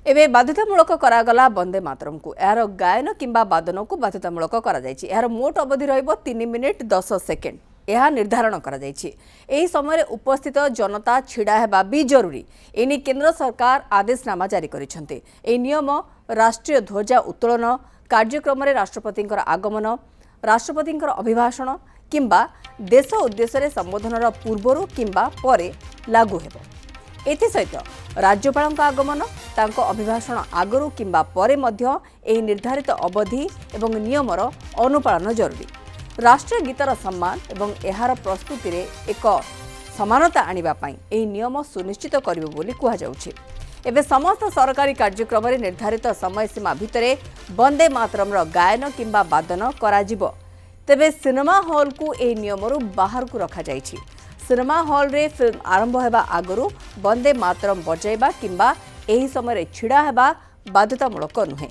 एबे बाध्यतामूलक करागला वंदे मातरम को यार गायन किंबा वादन को बाध्यतामूलक करा जायछि। यार मोट अवधि रहिबो 3 मिनिट 10 सेकेंड यह निर्धारण करा जायछि। एही समय उपस्थित जनता छिड़ा हेबा भी जरूरी एनी केंद्र सरकार आदेशनामा जारी करिसंते। एही नियम राष्ट्रीय ध्वजा उत्तोलन कार्यक्रम रे राष्ट्रपतिंकर आगमन राष्ट्रपतिंकर अभिभाषण किंबा देश उद्देश्य संबोधनर पूर्वरु किंबा परे लागू हेबो। एसत राज्यपाल आगमन तांको अभिभाषण आगरू किंबा परे मध्य एही निर्धारित अवधि एवं नियमर अनुपालन जरूरी। राष्ट्रीय गीतर सम्मान एवं एहार प्रस्तुति रे एक समानता आनिबा पई एही नियम सुनिश्चित करिबो बोली कुहा जाउछि। एबे समस्त सरकारी कार्यक्रम रे निर्धारित समय सीमा भितरे वंदे मातरम रो गायन किंबा वादन करा जिवो। तेबे सिनेमा हॉल को एही नियमरु बाहर को रखा जाइछि। सिनेमा हॉल रे फिल्म आरंभ हेबा आगरू वंदे मातरम बजाइबा किंबा एही समय छिड़ा हेबा बाध्यतामूलक नुहे।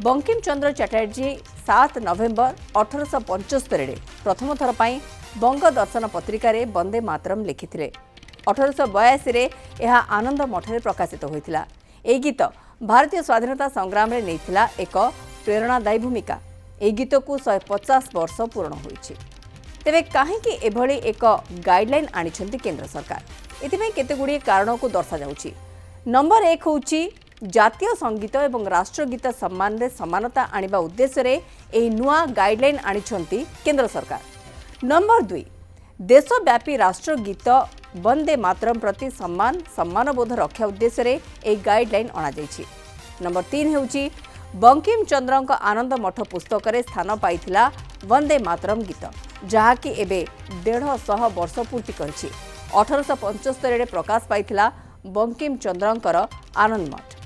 बंकिम चंद्र चटर्जी 7 नवेम्बर 1875 रे प्रथम थर पई बंग दर्शन पत्रिका रे वंदे मातरम लिखिथिले। 1882 रे यह आनंद मठरे प्रकाशित होइतिला। एही गीत भारतीय स्वाधीनता संग्राम रे नेइतिला एक प्रेरणादायी भूमिका। एही गीत को 150 वर्ष पूर्ण होइछि। तेबे काहेकि एभली एक गाइडलाइन आनिछंती केंद्र सरकार एथिमे केतेगुडी कारण को दर्शा जाउछि। नंबर 1 होउछि जातीय संगीत एवं राष्ट्रगीत सम्मान रे समानता आनिबा उद्देश्य रे एही नुआ गाइडलाइन आनिछंती केंद्र सरकार। नंबर 2 देशव्यापी राष्ट्रगीत वंदे मातरम प्रति सम्मानबोध रक्षा उद्देश्य रे एही गाइडलाइन अना जाइछि। नंबर 3 होउछि बंकिम चंद्रक आनंद मठ पुस्तक रे स्थान पाइथिला वंदे मातरम गीत जहाँकि एबे 150 वर्ष पूर्ति करिछि। 1875 रे प्रकाश पाइथिला बंकिम चंद्रकर आनंद मठ।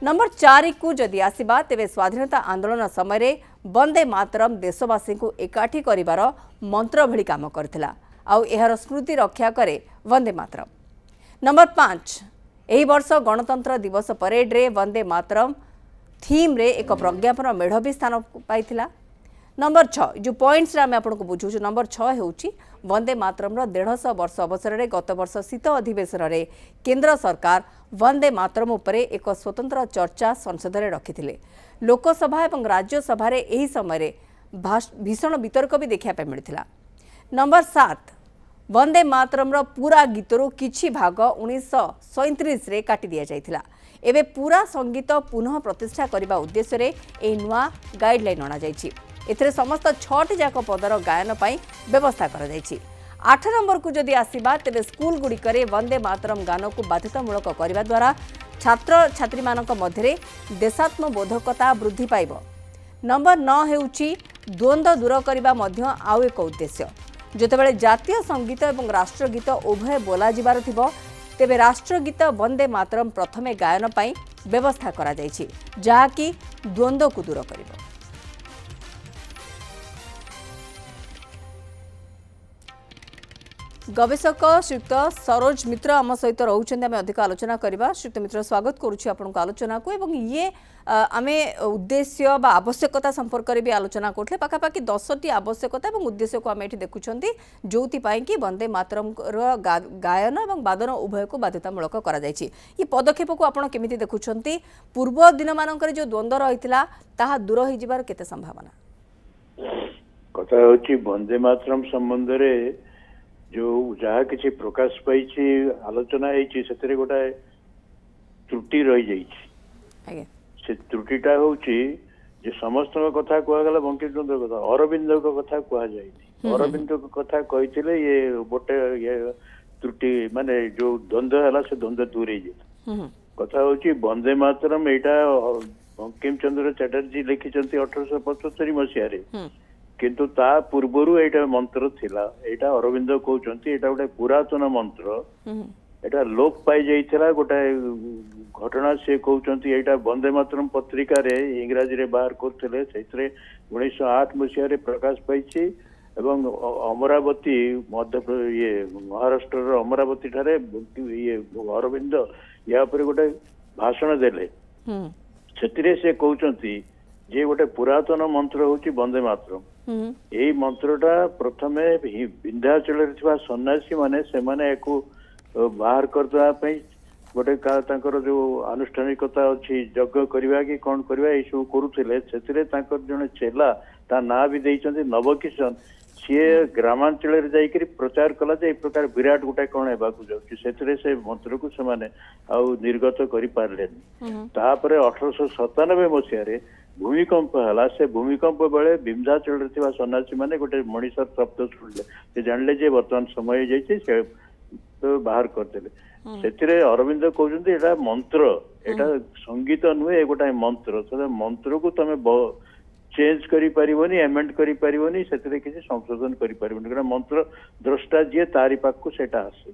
नंबर 4 को जदि आसीबा तेबे स्वाधीनता आंदोलन समय रे वंदे मातरम देशवासी को एकाठी करिवार मंत्र भली काम करथिला आउ एहार स्मृति रक्षा करे वंदे मातरम। नंबर 5 एही वर्ष गणतंत्र दिवस परेड रे वंदे मातरम थीम रे एक प्रज्ञापन मेढ़ भी स्थान पाइथिला। नंबर 6 जो पॉइंट्स रे आपको बुझू नंबर 6 होउची वंदे मातरम 150 वर्ष अवसर रे गत वर्ष शीत अधिवेशन रे केंद्र सरकार वंदे मातरम उपरे एक स्वतंत्र चर्चा संसद रे रखिथिले। लोकसभा एवं राज्यसभा रे एही समय रे भीषण वितर्क भी देखा पे मिलथिला। नंबर 7 वंदे मातरम रो पूरा गीतरो किछि भाग 1937 रे काटी दिया जाइथिला। एबे पूरा संगीत पुनः प्रतिष्ठा करबा उद्देश्य रे ए नुआ गाइडलाइन अना जाइछि। एथरे समस्त 6 जाक पदर गायन पाई व्यवस्था करा जाइछि। 8 नंबर को जदि आसीबा तेबे स्कूल गुडी करे वंदे मातरम गान को बाध्यतामूलक करबा द्वारा छात्र छात्री मानक मध्यरे देशात्मबोधकता वृद्धि पाइबो। नंबर 9 हेउछि द्वंद्व दूर करबा मध्य आउ एक उद्देश्य। जेतेबेले जातीय संगीत एवं राष्ट्रगीत उभय बोला जिबार थिबो तेबे राष्ट्रगीत वंदे मातरम प्रथमे गायन पाई व्यवस्था करा जाइछि जहाँकि द्वंद्व को दूर करिबो। गवेषक श्रीयुक्त सरोज मित्र आम सहित रोचंदी आम अधिक आलोचना करबा। श्रीयुक्त मित्र स्वागत करुछि आपनको आलोचना को एवं ये आमे उद्देश्य बा आवश्यकता संपर्क रे भी आलोचना करथले। पाखापाखि 10टी आवश्यकता एवं उद्देश्य को आमे एठी देखुछंती जोति पाई कि वंदे मातरम रो गायन एवं वादन उभय को बाध्यतामूलक करा जायछि। ये पदक्षेप को आपण केमिति देखुछंती? पूर्व दिन मानकर जो द्वंद्व रहितला ताहा दूर होई जिबार केते संभावना? कथा होछि वंदे मातरम संबंध रे जो जहाँ किसी प्रकाश पाई आलोचना होती गोटे त्रुटि रही जाइए। से त्रुटिटा हूँ समस्त कथा कहगला बंकिम चंद्र कथा अरविंद कथा कहुई अरविंद कथा कही ये गोटे ये त्रुटि माने जो द्वंद्व है से द्वंद्व दूर कथा हूँ वंदे मातरम यहाँ बंकिम चंद्र चटर्जी लिखिं 1875 मसीह किंतु ता पूर्वरु एटा मंत्र थिला। एटा अरविंद कहउचंती एटा गोटे पुरातन मंत्र एटा लोप पाई जाइथिला गोटे घटना से कहउचंती एटा वंदे मातरम पत्रिका रे इंग्रजी रे बाहर करथिले सेतरे 1908 मसिया रे प्रकाश पाइछि एवं अमरावती मध्य ये महाराष्ट्र रो अमरावती ठारे ये अरविंद या पर गोटे भाषण देले सेतिरे से कहउचंती जे गोटे पुरातन मंत्र होची वंदे मातरम। यही मंत्रटा प्रथमे विंध्याचल सन्यासी माने से माने एको बाहर करदे गोटे तांकर जो आनुष्ठानिकता अच्छी यज्ञ करवा कि कौन करवा ये सब करुले से जड़े चेला ता ना भी देइछन्ति नवकिशन सी ग्रामांचल जाकर प्रचार कला जे प्रकार विराट गोटे कौन हेबाकू जाऊँगी से मंत्र को से निर्गत कर पार्लेनी तापर 1897 मसीह भूमिकंप है से भूमिकंप बेले विंध्याचल सन्यासी मैंने गोटे मनीषर शब्द शुणिले से जानले जे वर्तमान समय जाइए तो बाहर करदे से अरविंद कहते एटा मंत्र एटा संगीत नुहे गोटाए मंत्र मंत्र को तुम चेंज करी परिबनी एमेंड करी परिबनी सेतरे किसी संशोधन करी परिबनी गोटा मंत्र द्रष्टा जी तारी पाखु सेटा आसे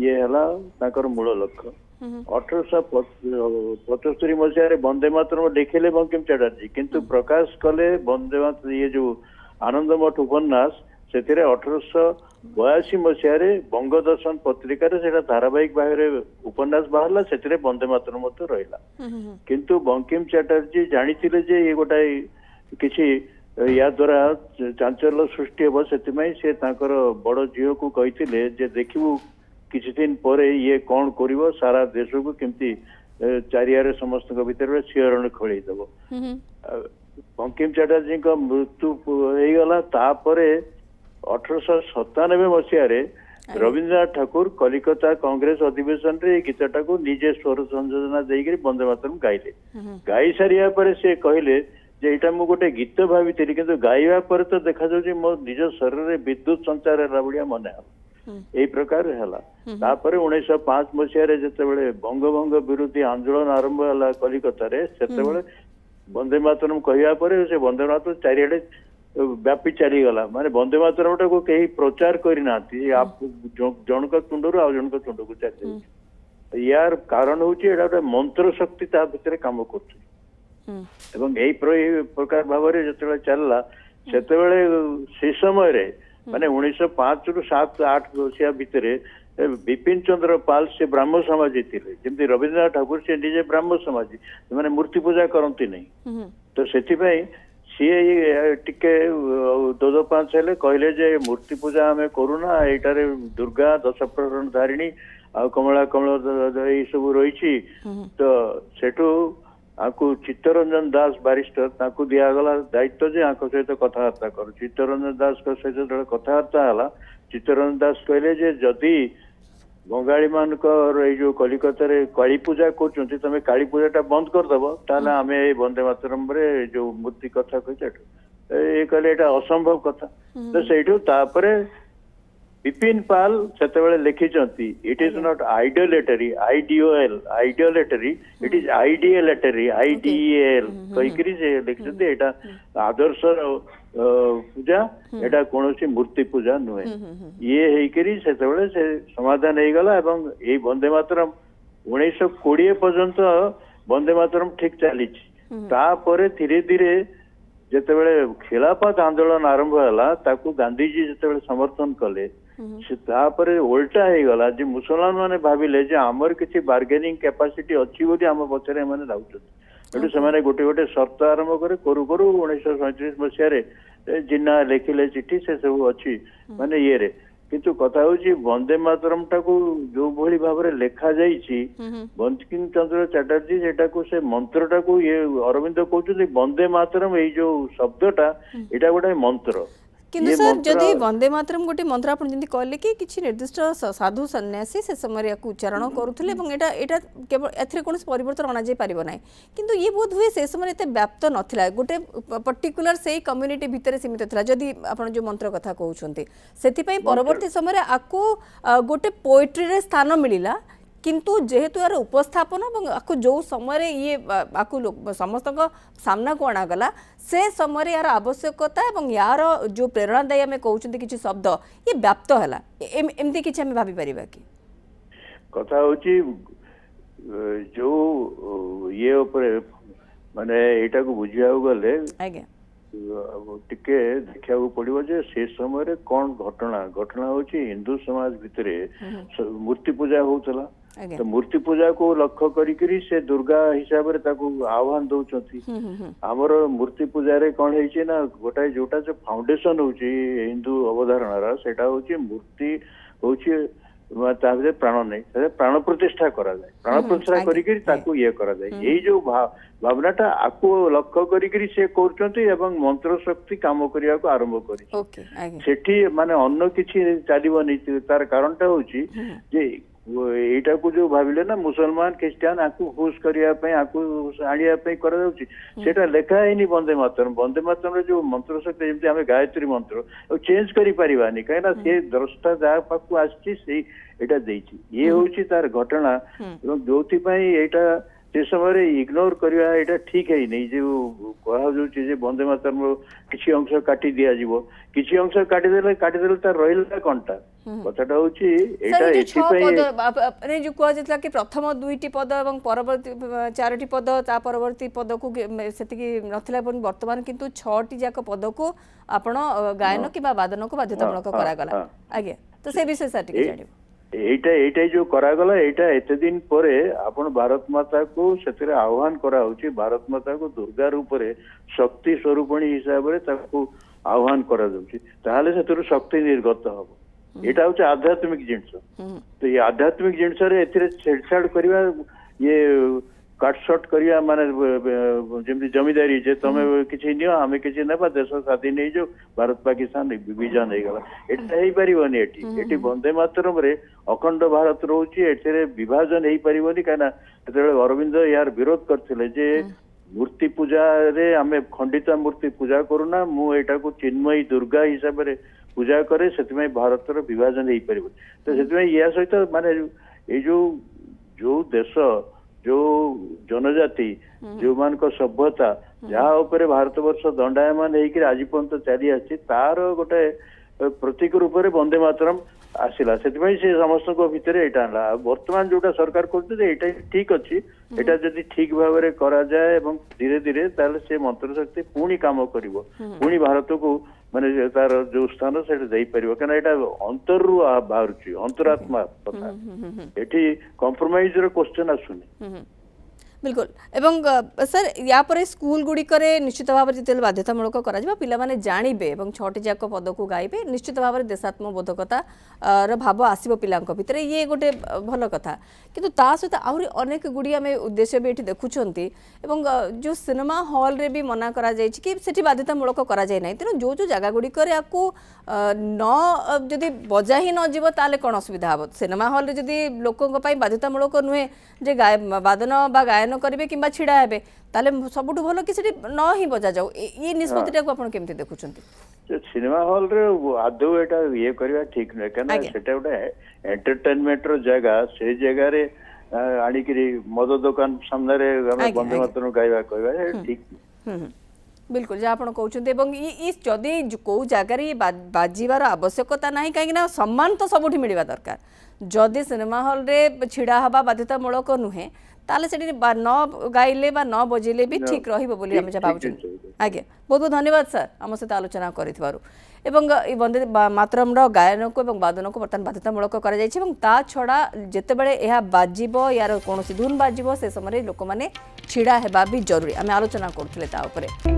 ये हला ताकर मूल लक्ष्य 1875 मसीह वंदे मातरम लिखिले बंकिम चटर्जी किंतु प्रकाश कले वंदे मातरम ये जो आनंद मठ उपन्यास से 1882 मसीह बंगदर्शन पत्रिकार से धारावाहिक भाव उपन्यास बाहर से वंदे मातरम रहा किंतु बंकिम चटर्जी जानी जे ये गोटाए किसी या द्वारा चांचल्य सृष्टि हम से बड़ झील को कही देखू किसी दिन पर ये कौन कर सारा देश को केमती चारियारे समस्त भीतर शिहरण खेलदेव बंकिम चटर्जी मृत्यु होगला तापर 1897 मसीह रवीन्द्रनाथ ठाकुर कलिकता कांग्रेस अधिवेशन रे गीतटा को निजे स्वर संयोजना देकर वंदे मातरम गाइले गाई सारिया पर से कहले जे एटा मु गोटे गीत भावी किंतु गाइबा पर तो देखा जाउछि मो निज शरीर रे विद्युत संचार है भलिया मन यही प्रकार है तापर 1905 मसीह जिते बंगभंग विरोधी आंदोलन आरंभ है कलिकता से वंदे मातरम कहवा पर से वंदे मातरम चारिआडे व्यापी चलीगला माने वंदे मातरम को कहीं प्रचार करना जनक तुंड आउ जनक तुंड को चली यार कारण हूँ गोटे मंत्र शक्ति ता भितर काम कर यही प्रकार भाव जो चलला से समय माने 1905 रु 7-8 मसीहा भितर विपिन चंद्र पाल से ब्राह्म समाजी थे जमी रवीन्द्रनाथ ठाकुर से निजे ब्राह्म समाजी मैंने मूर्ति पूजा करती नहीं तो से सी टिके 2-5 हेले कहले जे मूर्ति पूजा आम करूना एटारे दुर्गा 10 प्रहरण धारिणी आ कमला कमल ये सब रही तो सेठू आपको चित्तरंजन दास बारिस्टर ताकू दिगला दायित्व जे आंक सहित कथबार्ता कर चित्तरंजन दास सहित जो कथबार्ता है चित्तरंजन दास कहले जे जदि बंगाली मान जो कलिकता काली पूजा कर तुम काली पूजा बंद करदेव ताल आम वंदे मातरम जो मूर्ति कथा कही कहले असंभव कथा तो से विपिन पाल से लिखिंट it is not idolatry idolatry it is idealatry IDEAL कहीकि लिखिंट यहाँ आदर्श पूजा एटा कौन मूर्ति पूजा नुहे ये होकर से समाधान हो गला ये वंदे मातरम 1920 पर्यंत वंदे मातरम ठीक चली धीरे धीरे जितेबले खिलाफत आंदोलन आरंभ है गांधीजी जिते समर्थन कले से उल्टा हो गला जे मुसलमान मैंने भाविले जे आमर किसी बार्गेनिंग कैपेसिटी अच्छी बोली आम पछरे मैंने दाउछन से गोटे गोटे शर्त आरंभ करे करू करू 1937 मसीह जिन्ना लिखिले चिठी से सब अच्छी माने ये किंतु कथा हूँ वंदे मातरम टा को जो भली भाव लेखा जाइए बंकिम चंद्र चटर्जी सेटा को से मंत्रटा को ये अरविंद कहते वंदे मातरम ये जो शब्दटा यहाँ गोटे मंत्र किंतु सर जदि वंदे मातरम गोटे मंत्र आप कहले कि किसी निर्दिष्ट साधु सन्यासी से समय उच्चारण करुले केवल एथरे कौन परिवर्तन अना जाई पारिबो नाही किंतु ये बोध हुए से समय एते व्याप्त नथिला गोटे पर्टिकुलर से कम्युनिटी भितर सीमित थिला जदि आपण जो मंत्र कथा कहउछन्ती सेति पई परवर्ती समय आकु गोटे पोएट्री रे स्थान मिलिला किंतु जेहेतु यार उपस्थापन और जो समय ये समस्त सामना को अणागला से समय यार आवश्यकता और यार जो प्रेरणादायी आम कहते किसी शब्द ये व्याप्त है एमती किसी आम भाभी पारिबा कि कथा हूँ जो ये माने एटा को बुझिया गले आज्ञा टिके देखा पड़ो जे से समय कौन घटना हूँ हिंदू समाज भितर मूर्ति पूजा होता तो मूर्ति पूजा को लक्ष्य करी से दुर्गा हिसाब रे ताको आह्वान दौरान आमर मूर्ति पूजा रे कौन है ना गोटाए जोटा जो फाउंडेशन हूँ हिंदू अवधारणा सेटा हूँ मूर्ति हूँ ତା ଭିତରେ ପ୍ରାଣ ନାହିଁ, ପ୍ରାଣ ପ୍ରତିଷ୍ଠା କରାଯାଏ, ପ୍ରାଣ ପ୍ରତିଷ୍ଠା କରିକି ତାକୁ ଇଏ କରାଯାଏ। ଏଇ ଯୋଉ ଭାବନାଟା ଆକୁ ଲକ୍ଷ୍ୟ କରିକିରି ସେ କରୁଛନ୍ତି ଏବଂ ମନ୍ତ୍ର ଶକ୍ତି କାମ କରିବାକୁ ଆରମ୍ଭ କରିଛି। ଓକେ ଆଜ୍ଞା ସେଠି ମାନେ ଅନ୍ୟ କିଛି ଚାଲିବନି। ତାର କାରଣଟା ହଉଛି ଯେ ଏଇଟାକୁ ଯୋଉ ଭାବିଲେ ନା ମୁସଲମାନ ଖ୍ରୀଷ୍ଟିଆନ ଆକୁ ହୁସ୍ କରିବା ପାଇଁ ଆକୁ ଆଣିବା ପାଇଁ କରାଯାଉଛି, ସେଇଟା ଲେଖା ହେଇନି ବନ୍ଦେ ମାତରମ୍। ବନ୍ଦେ ମାତରମରେ ଯୋଉ ମନ୍ତ୍ର ଶକ୍ତି, ଯେମିତି ଆମେ ଗାୟତ୍ରୀ ମନ୍ତ୍ର ଆଉ ଚେଞ୍ଜ କରିପାରିବାନି, କାହିଁକିନା ସେ ଦ୍ରଷ୍ଟା ଯାହା ପାଖକୁ ଆସିଛି ସେଇ ଏଇଟା ଦେଇଛି। ଇଏ ହଉଛି ତାର ଘଟଣା ଏବଂ ଯୋଉଥିପାଇଁ ଏଇଟା ସେ ସମୟରେ ଇଗ୍ନୋର କରିବା ଏଇଟା ଠିକ ହେଇନି। ଯୋଉ କୁହାଯାଉଛି ଯେ ବନ୍ଦେ ମାତରମ୍ କିଛି ଅଂଶ କାଟି ଦିଆଯିବ, କିଛି ଅଂଶ କାଟିଦେଲେ ତାର ରହିଲା କଣଟା? କଥାଟା ହଉଛି ଏଇଟା ଏଥିପାଇଁ ଯୋଉ କୁହାଯାଇଥିଲା କି ପ୍ରଥମ 2ଟି ପଦ ଏବଂ ପରବର୍ତ୍ତୀ 4ଟି ପଦ ତା ପରବର୍ତ୍ତୀ ପଦକୁ ସେତିକି ନଥିଲା, ଏବଂ ବର୍ତ୍ତମାନ କିନ୍ତୁ 6ଟି ଯାକ ପଦକୁ ଆପଣ ଗାୟନ କିମ୍ବା ବାଦନକୁ ବାଧ୍ୟତାମୂଳକ କରାଗଲା। ଆଜ୍ଞା, ତ ସେ ବିଷୟ ସାର୍ ଟିକେ ଜାଣିବୁ। ଏଇଟା ଯୋଉ କରାଗଲା, ଏଇଟା ଏତେ ଦିନ ପରେ ଆପଣ ଭାରତ ମାତାକୁ ସେଥିରେ ଆହ୍ୱାନ କରାହଉଛି। ଭାରତ ମାତାକୁ ଦୁର୍ଗା ରୂପରେ ଶକ୍ତି ସ୍ୱରୂପଣୀ ହିସାବରେ ତାକୁ ଆହ୍ୱାନ କରାଯାଉଛି, ତାହେଲେ ସେଥିରୁ ଶକ୍ତି ନିର୍ଗତ ହବ। ଏଇଟା ହଉଛି ଆଧ୍ୟାତ୍ମିକ ଜିନିଷ। ତ ଏଇ ଆଧ୍ୟାତ୍ମିକ ଜିନିଷରେ ଏଥିରେ ଛେଡଛାଡ କରିବା, ଇଏ କାଟସଟ କରିବା, ମାନେ ଯେମିତି ଜମିଦାରୀ, ଯେ ତମେ କିଛି ନିଅ ଆମେ କିଛି ନେବା, ଦେଶ ସ୍ୱାଧୀନ ହେଇଯାଉ, ଭାରତ ପାକିସ୍ତାନ ବିଭାଜନ ହେଇଗଲା, ଏଟା ହେଇପାରିବନି। ଏଠି ବନ୍ଦେ ମାତରମରେ ଅଖଣ୍ଡ ଭାରତ ରହୁଛି, ଏଥିରେ ବିଭାଜନ ହେଇପାରିବନି। କାହିଁକିନା ସେତେବେଳେ ଅରବିନ୍ଦ ଏହାର ବିରୋଧ କରିଥିଲେ ଯେ ମୂର୍ତ୍ତି ପୂଜାରେ ଆମେ ଖଣ୍ଡିତା ମୂର୍ତ୍ତି ପୂଜା କରୁନା, ମୁଁ ଏଇଟାକୁ ଚିନ୍ମୟୀ ଦୁର୍ଗା ହିସାବରେ ପୂଜା କରେ, ସେଥିପାଇଁ ଭାରତର ବିଭାଜନ ହେଇପାରିବନି। ତ ସେଥିପାଇଁ ୟା ସହିତ ମାନେ ଏଇ ଯୋଉ ଦେଶ, ଯୋଉ ଜନଜାତି, ଯୋଉମାନଙ୍କ ସଭ୍ୟତା ଯାହା ଉପରେ ଭାରତ ବର୍ଷ ଦଣ୍ଡାୟମାନ ହେଇକି ଆଜି ପର୍ଯ୍ୟନ୍ତ ଚାଲି ଆସିଛି, ତାର ଗୋଟେ ପ୍ରତୀକ ରୂପରେ ବନ୍ଦେ ମାତରମ୍ ଆସିଲା। ସେଥିପାଇଁ ସେ ସମସ୍ତଙ୍କ ଭିତରେ ଏଇଟା ଆଣିଲା। ଆଉ ବର୍ତ୍ତମାନ ଯୋଉଟା ସରକାର କରୁଛନ୍ତି ଏଇଟା ଠିକ ଅଛି। ଏଇଟା ଯଦି ଠିକ ଭାବରେ କରାଯାଏ ଏବଂ ଧୀରେ ଧୀରେ, ତାହେଲେ ସେ ମନ୍ତ୍ର ଶକ୍ତି ପୁଣି କାମ କରିବ, ପୁଣି ଭାରତକୁ ମାନେ ତାର ଯୋଉ ସ୍ଥାନ ସେଇଟା ଦେଇପାରିବ। କାହିଁକିନା ଏଇଟା ଅନ୍ତରରୁ ବାହାରୁଛି, ଅନ୍ତରାତ୍ମା କଥା। ଏଠି କମ୍ପ୍ରମାଇଜ ର କ୍ୱେଶ୍ଚନ ଆସୁନି। बिल्कुल एवं सर या पर स्कूल गुड़िकर निश्चित भाव में जो बाध्यतामूलक पाने जानवे और 6टी जाक पद को गाइबे, निश्चित भाव में देशात्मबोधकता भाव आसो पिला भितर, ये गोटे भल कथा। किंतु ता सहित आहरी अनेक गुड़ी आम उद्देश्य भी ये देखुंट, जो सिनेमा हॉल रे भी मना करा जायछि कि सेठी बाध्यतामूलक करा जाय नाही। तेणु जो जगह गुड़िकर याकू न जदि बजा ही न जीव ताले कौन असुविधा हम? सिनेमा हॉल रे जदि लोकों बाध्यतामूलक नुहे जे वादन बा गायन करेंगे कि छिड़ा हे, ताले सबुठ भल कि न ही बजा जाऊ। ये निष्पत्ति को आपण केमती देखुछंती? सिनेमा हॉल रे आदौ एटा ये करबा ठीक नै, कना सेटा गोटे एंटरटेनमेंट रो जगह, से जगह रे आनिकरी मद दुकान सामने रे हम बंदे मातरम गायबा कहबा ठीक। बिल्कुल जहाँ आप कहते जदि कौ जगार बाजार आवश्यकता ना, कहीं सम्मान तो सबुठ मिलवा दरकार। जदि सिनेमा हॉल रे छिड़ा हवा बाध्यतामूलक नुहे, ताले से न गाइले बा न बजेले भी ठीक रहिबो बोली हम भावुँ। आज्ञा बहुत बहुत धन्यवाद सर आम सहित आलोचना करिथिबारु। वंदे मातरम गायन को वादन को बर्तमान बाध्यतामूलक करा छड़ा जितेबाला यह बाजिबो, यार कौन धुन बाजिबो, से समय लोक मैंने छिड़ा हेबा भी जरूरी। आम आलोचना करुले।